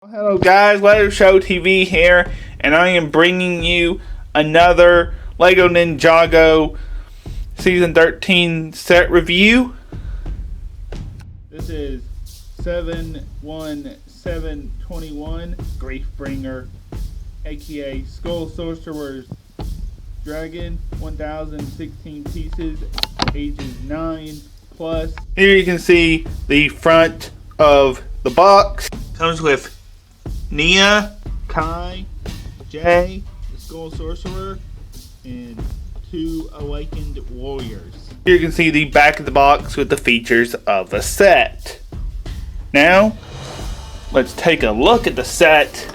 Hello guys, legoshowtv here, and I am bringing you another Lego Ninjago Season 13 set review. This is 71721 Griefbringer, aka Skull Sorcerer's Dragon, 1016 pieces, ages 9 plus. Here you can see the front of the box. Comes with Nia, Kai, Jay, the Skull Sorcerer, and 2 Awakened Warriors. Here you can see the back of the box with the features of the set. Now, let's take a look at the set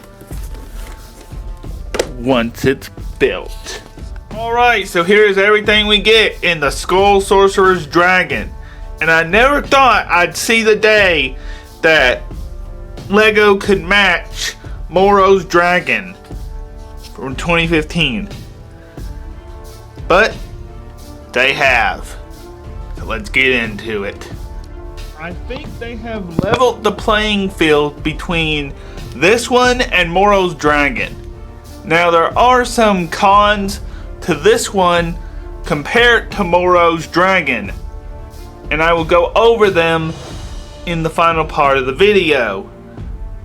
once it's built. Alright, so here's everything we get in the Skull Sorcerer's Dragon. And I never thought I'd see the day that Lego could match Moro's Dragon from 2015. But they have. So let's get into it. I think they have leveled the playing field between this one and Moro's Dragon. Now there are some cons to this one compared to Moro's Dragon, and I will go over them in the final part of the video.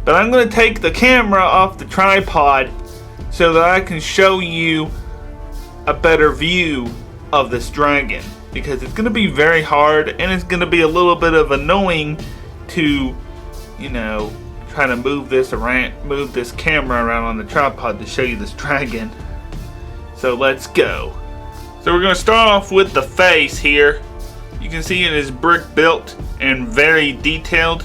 But I'm going to take the camera off the tripod so that I can show you a better view of this dragon, because it's going to be very hard and it's going to be a little bit of annoying to, try to move this camera around on the tripod to show you this dragon. So let's go. So we're going to start off with the face here. You can see it is brick built and very detailed.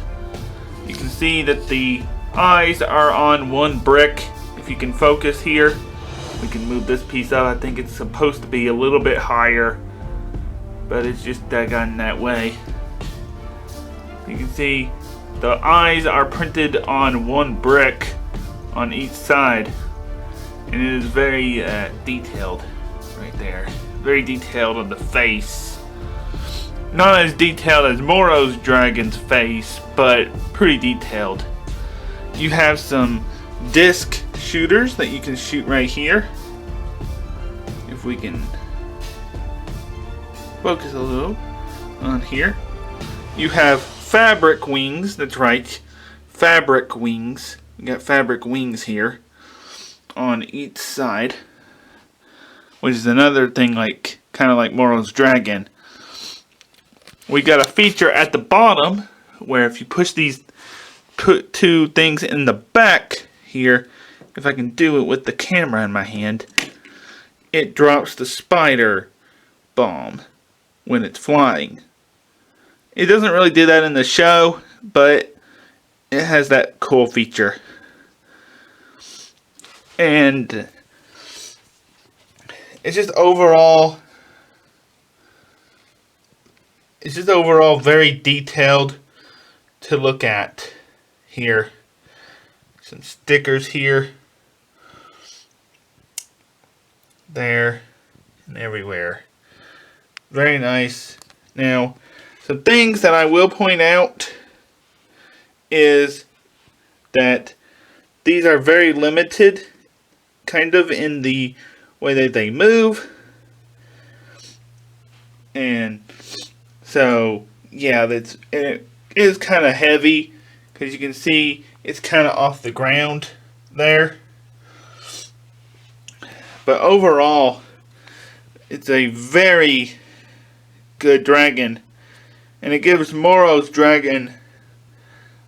You can see that the eyes are on one brick. If you can focus here, we can move this piece up. I think it's supposed to be a little bit higher, but it's just gotten that way. You can see the eyes are printed on one brick on each side, and it is very detailed right there. Very detailed on the face. Not as detailed as Moro's Dragon's face, but pretty detailed. You have some disc shooters that you can shoot right here. If we can focus a little on here. You have fabric wings, that's right, fabric wings. You got fabric wings here on each side, which is another thing kind of like Moro's Dragon. We got a feature at the bottom where if you put 2 things in the back here, if I can do it with the camera in my hand, it drops the spider bomb when it's flying. It doesn't really do that in the show, but it has that cool feature. And it's just overall very detailed to look at here. Some stickers here, there, and everywhere. Very nice. Now, some things that I will point out is that these are very limited, kind of in the way that they move. And so, yeah, it is kind of heavy, because you can see it's kind of off the ground there. But overall, it's a very good dragon, and it gives Moro's Dragon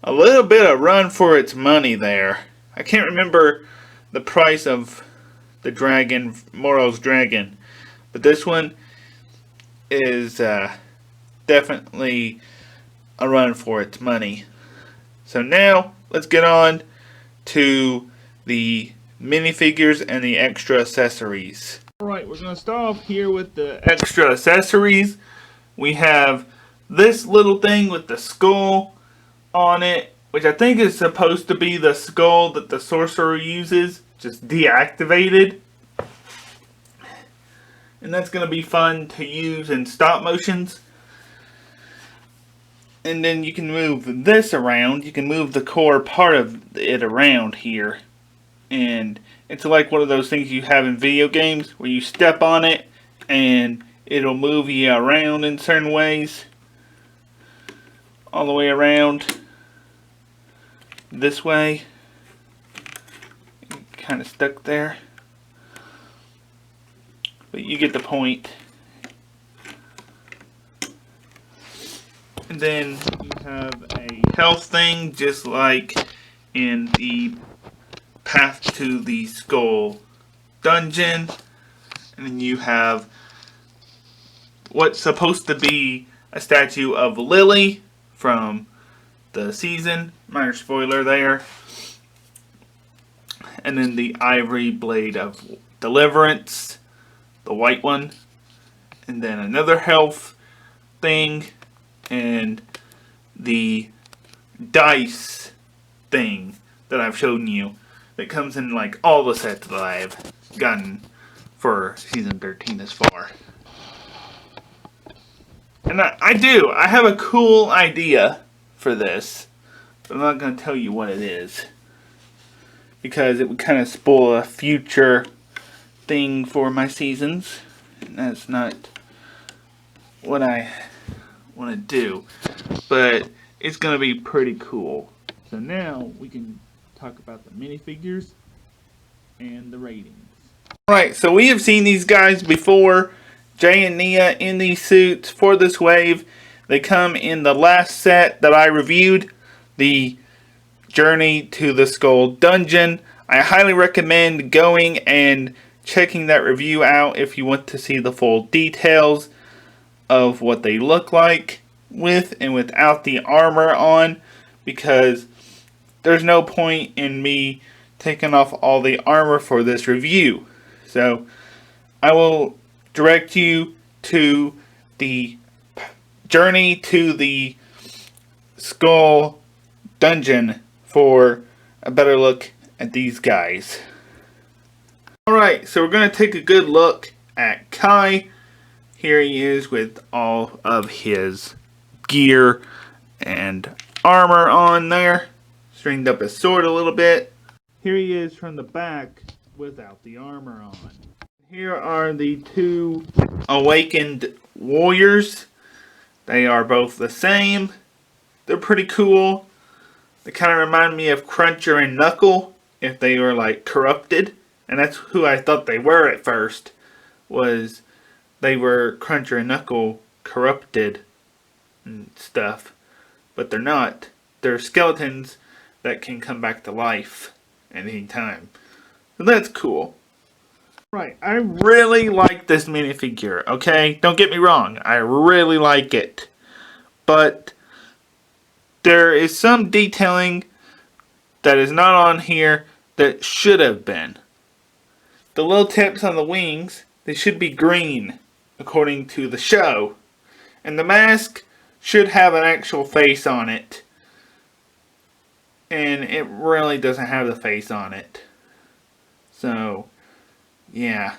a little bit of run for its money there. I can't remember the price of the dragon, Moro's Dragon, but this one is definitely a run for its money. So now let's get on to the minifigures and the extra accessories. Alright, we're going to start off here with the extra accessories. We have this little thing with the skull on it, which I think is supposed to be the skull that the sorcerer uses, just deactivated. And that's going to be fun to use in stop motions. And then you can move this around. You can move the core part of it around here. And it's like one of those things you have in video games where you step on it and it'll move you around in certain ways. All the way around this way. Kind of stuck there. But you get the point. And then you have a health thing just like in the Path to the Skull dungeon. And then you have what's supposed to be a statue of Lily from the season. Minor spoiler there. And then the Ivory Blade of Deliverance, the white one. And then another health thing. And the dice thing that I've shown you. That comes in like all the sets that I've gotten for Season 13 this far. And I have a cool idea for this. But I'm not going to tell you what it is. Because it would kind of spoil a future thing for my seasons. And that's not what I want to do. But it's going to be pretty cool. So now we can talk about the minifigures and the ratings. Alright, so we have seen these guys before. Jay and Nia in these suits for this wave. They come in the last set that I reviewed. The Journey to the Skull Dungeon. I highly recommend going and checking that review out if you want to see the full details of what they look like with and without the armor on, because there's no point in me taking off all the armor for this review. So I will direct you to the Journey to the Skull Dungeon for a better look at these guys. Alright, so we're going to take a good look at Kai. Here he is with all of his gear and armor on there. Stringed up his sword a little bit. Here he is from the back without the armor on. Here are the two awakened warriors. They are both the same. They're pretty cool. They kind of remind me of Cruncher and Knuckle if they were like corrupted. And that's who I thought they were at first. Was they were Cruncher and Knuckle corrupted and stuff. But they're not. They're skeletons that can come back to life at any time. So that's cool. Right, I really like this minifigure, okay? Don't get me wrong, I really like it. But there is some detailing that is not on here that should have been. The little tips on the wings, they should be green, according to the show. And the mask should have an actual face on it. And it really doesn't have the face on it. So, yeah.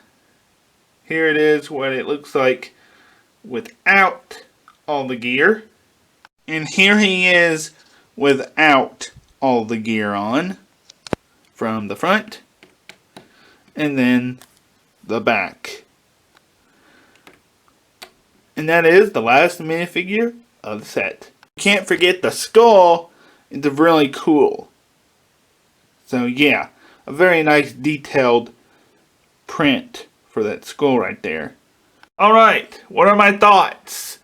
Here it is, what it looks like without all the gear. And here he is without all the gear on. From the front. And then the back. And that is the last minifigure of the set. Can't forget the skull. It's really cool. So yeah, a very nice detailed print for that skull right there. Alright, what are my thoughts?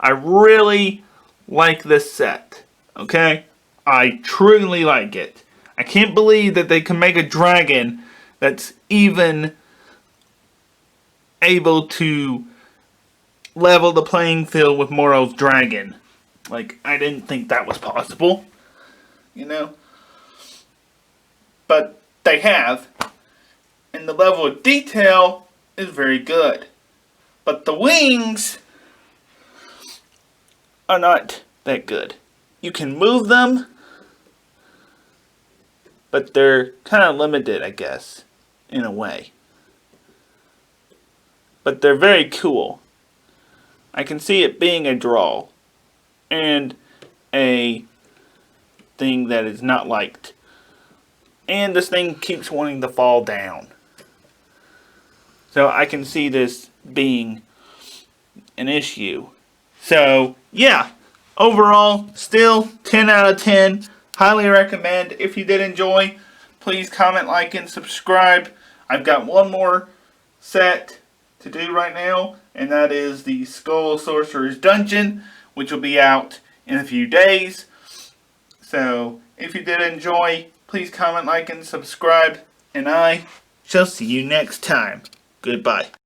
I really like this set. Okay? I truly like it. I can't believe that they can make a dragon that's even able to level the playing field with Moro's dragon. Like, I didn't think that was possible. You know? But they have. And the level of detail is very good. But the wings are not that good. You can move them, but they're kind of limited, I guess, in a way. But they're very cool. I can see it being a draw. And a thing that is not liked. And this thing keeps wanting to fall down. So I can see this being an issue. So, yeah. Overall, still 10 out of 10. Highly recommend. If you did enjoy, please comment, like, and subscribe. I've got one more set to do right now, and that is the Skull Sorcerer's Dungeon, which will be out in a few days. So, if you did enjoy, please comment, like, and subscribe, and I shall see you next time. Goodbye.